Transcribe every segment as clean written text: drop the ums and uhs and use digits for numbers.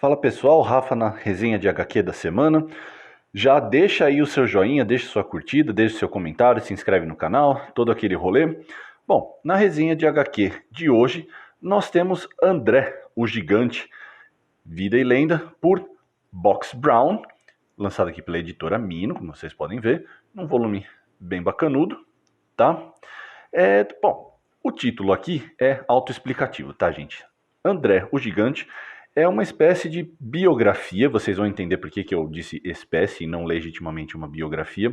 Fala pessoal, Rafa na resenha de HQ da semana. Já deixa aí o seu joinha, deixa sua curtida, deixa seu comentário, se inscreve no canal, todo aquele rolê. Bom, na resenha de HQ de hoje, nós temos André, o Gigante, Vida e Lenda, por Box Brown, lançado aqui pela editora Mino, como vocês podem ver, num volume bem bacanudo, tá? Bom, o título aqui é autoexplicativo, tá, gente? André, o Gigante, é uma espécie de biografia, vocês vão entender por que eu disse espécie e não legitimamente uma biografia.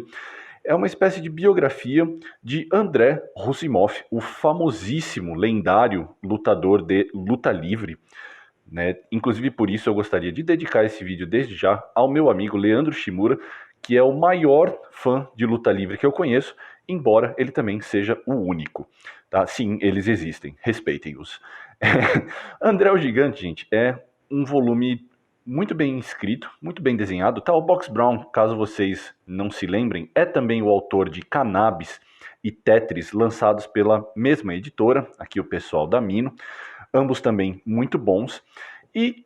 É uma espécie de biografia de André Roussimoff, o famosíssimo, lendário lutador de luta livre, né? Inclusive por isso eu gostaria de dedicar esse vídeo desde já ao meu amigo Leandro Shimura, que é o maior fã de luta livre que eu conheço, embora ele também seja o único. Tá? Sim, eles existem, respeitem-os. André o Gigante, gente, é um volume muito bem escrito, muito bem desenhado. Tá? O Box Brown, caso vocês não se lembrem, é também o autor de Cannabis e Tetris, lançados pela mesma editora, aqui o pessoal da Mino, ambos também muito bons, e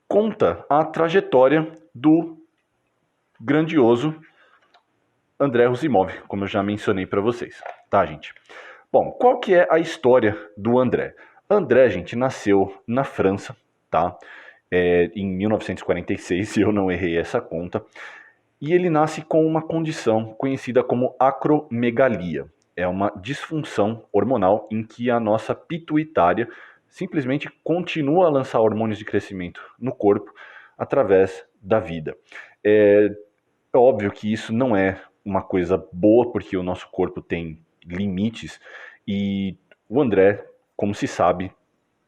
conta a trajetória do grandioso André Roussimoff, como eu já mencionei para vocês, tá, gente? Bom, qual que é a história do André? André, gente, nasceu na França, tá? Em 1946, se eu não errei essa conta, e ele nasce com uma condição conhecida como acromegalia. É uma disfunção hormonal em que a nossa pituitária simplesmente continua a lançar hormônios de crescimento no corpo através da vida. É óbvio que isso não é uma coisa boa, porque o nosso corpo tem limites, e o André, como se sabe,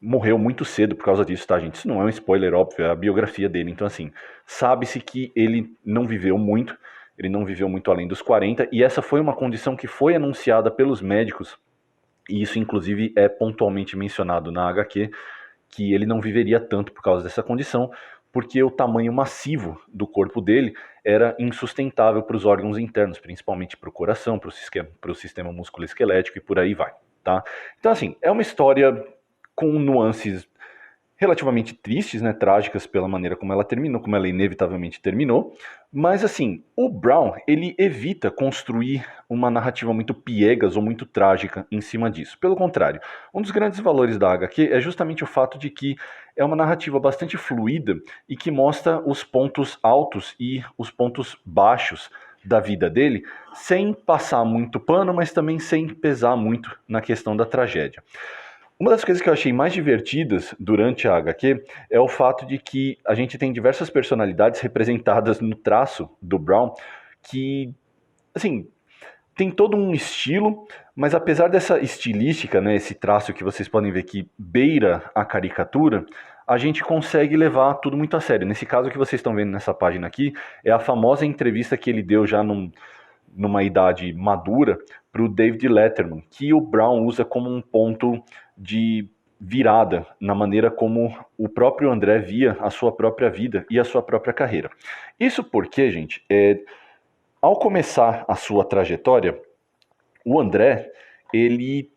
morreu muito cedo por causa disso, tá, gente? Isso não é um spoiler, óbvio, é a biografia dele. Então, assim, sabe-se que ele não viveu muito, ele não viveu muito além dos 40, e essa foi uma condição que foi anunciada pelos médicos, e isso, inclusive, é pontualmente mencionado na HQ, que ele não viveria tanto por causa dessa condição, porque o tamanho massivo do corpo dele era insustentável para os órgãos internos, principalmente para o coração, para o sistema musculoesquelético e por aí vai, tá? Então, assim, é uma história com nuances relativamente tristes, né, trágicas pela maneira como ela terminou, como ela inevitavelmente terminou, mas assim, o Brown, ele evita construir uma narrativa muito piegas ou muito trágica em cima disso. Pelo contrário, um dos grandes valores da HQ é justamente o fato de que é uma narrativa bastante fluida e que mostra os pontos altos e os pontos baixos da vida dele, sem passar muito pano, mas também sem pesar muito na questão da tragédia. Uma das coisas que eu achei mais divertidas durante a HQ é o fato de que a gente tem diversas personalidades representadas no traço do Brown que, assim, tem todo um estilo, mas apesar dessa estilística, né, esse traço que vocês podem ver que beira a caricatura, a gente consegue levar tudo muito a sério. Nesse caso que vocês estão vendo nessa página aqui, é a famosa entrevista que ele deu já numa idade madura para o David Letterman, que o Brown usa como um ponto de virada na maneira como o próprio André via a sua própria vida e a sua própria carreira. Isso porque, gente, ao começar a sua trajetória, o André, ele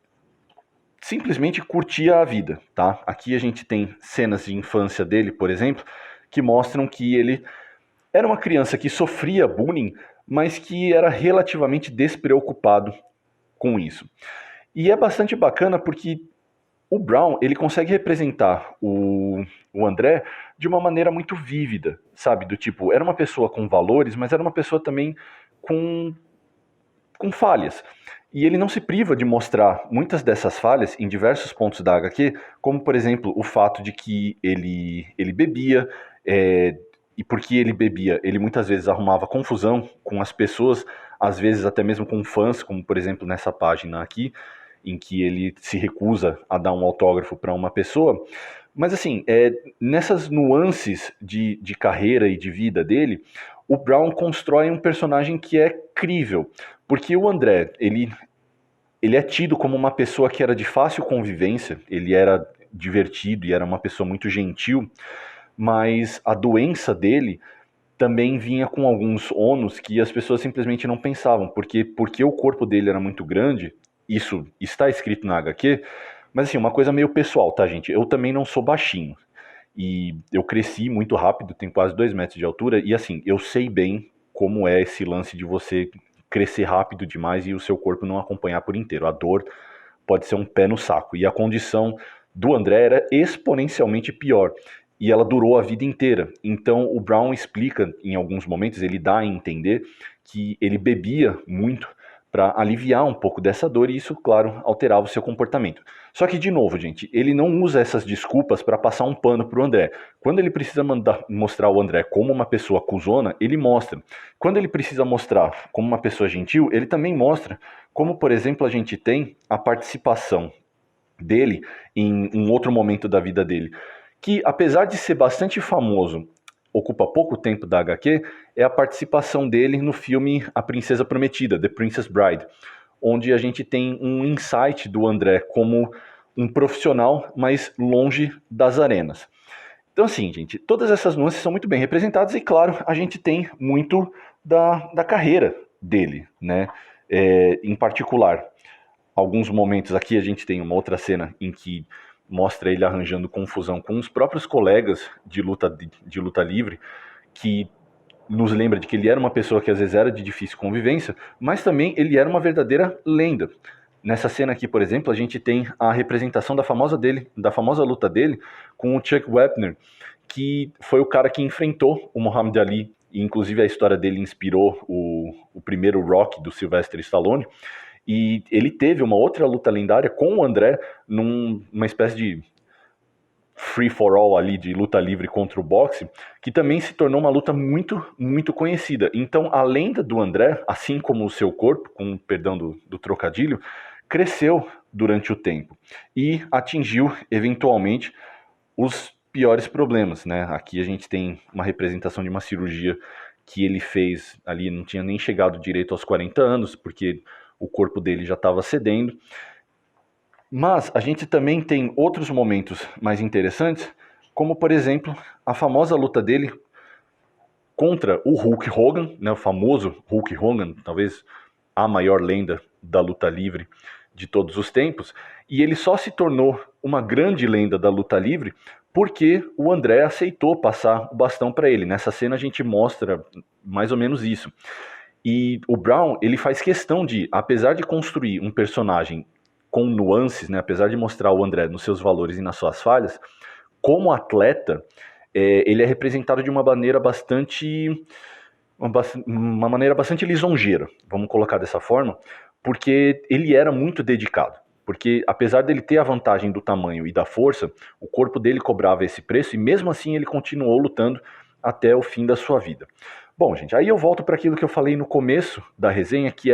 simplesmente curtia a vida, tá? Aqui a gente tem cenas de infância dele, por exemplo, que mostram que ele era uma criança que sofria bullying, mas que era relativamente despreocupado com isso. E é bastante bacana porque o Brown, ele consegue representar o André de uma maneira muito vívida, sabe? Do tipo, era uma pessoa com valores, mas era uma pessoa também com, com falhas. E ele não se priva de mostrar muitas dessas falhas em diversos pontos da HQ, como, por exemplo, o fato de que ele bebia, e porque ele bebia, ele muitas vezes arrumava confusão com as pessoas, às vezes até mesmo com fãs, como, por exemplo, nessa página aqui, em que ele se recusa a dar um autógrafo para uma pessoa. Mas assim, nessas nuances de carreira e de vida dele, o Brown constrói um personagem que é crível, porque o André, ele é tido como uma pessoa que era de fácil convivência, ele era divertido e era uma pessoa muito gentil, mas a doença dele também vinha com alguns ônus que as pessoas simplesmente não pensavam, porque o corpo dele era muito grande, isso está escrito na HQ, mas assim, uma coisa meio pessoal, tá, gente? Eu também não sou baixinho. e eu cresci muito rápido, tenho quase 2 metros de altura, e assim, eu sei bem como é esse lance de você crescer rápido demais e o seu corpo não acompanhar por inteiro. A dor pode ser um pé no saco. E a condição do André era exponencialmente pior. E ela durou a vida inteira. Então o Brown explica, em alguns momentos, ele dá a entender que ele bebia muito para aliviar um pouco dessa dor e isso, claro, alterava o seu comportamento. Só que, de novo, gente, ele não usa essas desculpas para passar um pano pro André. Quando ele precisa mostrar o André como uma pessoa cuzona, ele mostra. Quando ele precisa mostrar como uma pessoa gentil, ele também mostra. Como, por exemplo, a gente tem a participação dele em um outro momento da vida dele, que apesar de ser bastante famoso, ocupa pouco tempo da HQ, é a participação dele no filme A Princesa Prometida, The Princess Bride, onde a gente tem um insight do André como um profissional, mas longe das arenas. Então assim, gente, todas essas nuances são muito bem representadas e, claro, a gente tem muito da carreira dele, né? Em particular, alguns momentos aqui a gente tem uma outra cena em que mostra ele arranjando confusão com os próprios colegas de luta livre, que nos lembra de que ele era uma pessoa que às vezes era de difícil convivência, mas também ele era uma verdadeira lenda. Nessa cena aqui, por exemplo, a gente tem a representação da famosa luta dele com o Chuck Wepner, que foi o cara que enfrentou o Muhammad Ali, e inclusive a história dele inspirou o primeiro Rocky do Sylvester Stallone. E ele teve uma outra luta lendária com o André numa espécie de free for all ali de luta livre contra o boxe, que também se tornou uma luta muito, muito conhecida. Então a lenda do André, assim como o seu corpo, com perdão do trocadilho, cresceu durante o tempo e atingiu eventualmente os piores problemas, né? Aqui a gente tem uma representação de uma cirurgia que ele fez ali, não tinha nem chegado direito aos 40 anos, porque o corpo dele já estava cedendo. Mas a gente também tem outros momentos mais interessantes, como por exemplo, a famosa luta dele contra o Hulk Hogan, né, o famoso Hulk Hogan, talvez a maior lenda da luta livre de todos os tempos, e ele só se tornou uma grande lenda da luta livre porque o André aceitou passar o bastão para ele. Nessa cena a gente mostra mais ou menos isso. E o Brown, ele faz questão de, apesar de construir um personagem com nuances, né, apesar de mostrar o André nos seus valores e nas suas falhas, como atleta, ele é representado de uma maneira uma maneira bastante lisonjeira, vamos colocar dessa forma, porque ele era muito dedicado. Porque apesar dele ter a vantagem do tamanho e da força, o corpo dele cobrava esse preço e mesmo assim ele continuou lutando até o fim da sua vida. Bom, gente, aí eu volto para aquilo que eu falei no começo da resenha, que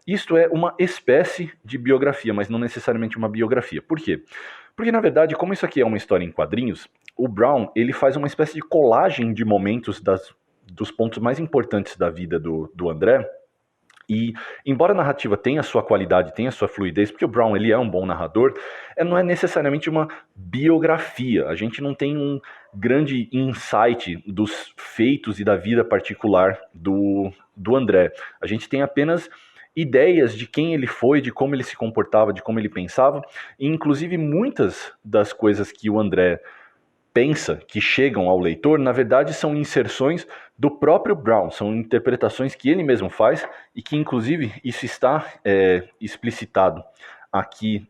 isto é uma espécie de biografia, mas não necessariamente uma biografia. Por quê? Porque, na verdade, como isso aqui é uma história em quadrinhos, o Brown, ele faz uma espécie de colagem de momentos dos pontos mais importantes da vida do André. E, embora a narrativa tenha sua qualidade, tenha sua fluidez, porque o Brown ele é um bom narrador, não é necessariamente uma biografia. A gente não tem um grande insight dos feitos e da vida particular do André. A gente tem apenas ideias de quem ele foi, de como ele se comportava, de como ele pensava, e inclusive muitas das coisas que o André pensa que chegam ao leitor, na verdade são inserções do próprio Brown, são interpretações que ele mesmo faz e que inclusive isso está explicitado aqui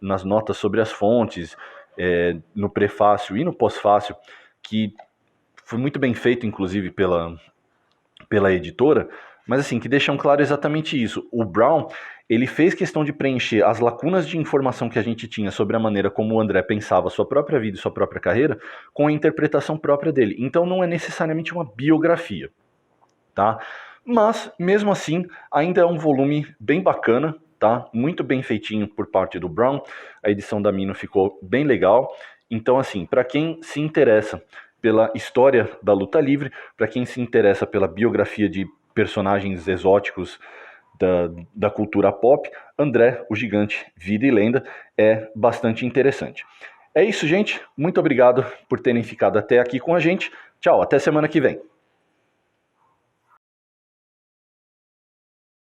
nas notas sobre as fontes, no prefácio e no pós-fácio, que foi muito bem feito inclusive pela editora, mas assim, que deixam claro exatamente isso. O Brown, ele fez questão de preencher as lacunas de informação que a gente tinha sobre a maneira como o André pensava sua própria vida e sua própria carreira, com a interpretação própria dele. Então não é necessariamente uma biografia, tá? Mas, mesmo assim, ainda é um volume bem bacana, tá? Muito bem feitinho por parte do Brown. A edição da Mino ficou bem legal. Então, assim, para quem se interessa pela história da luta livre, para quem se interessa pela biografia de personagens exóticos da cultura pop, André, o Gigante, Vida e Lenda, é bastante interessante. É isso, gente. Muito obrigado por terem ficado até aqui com a gente. Tchau, até semana que vem.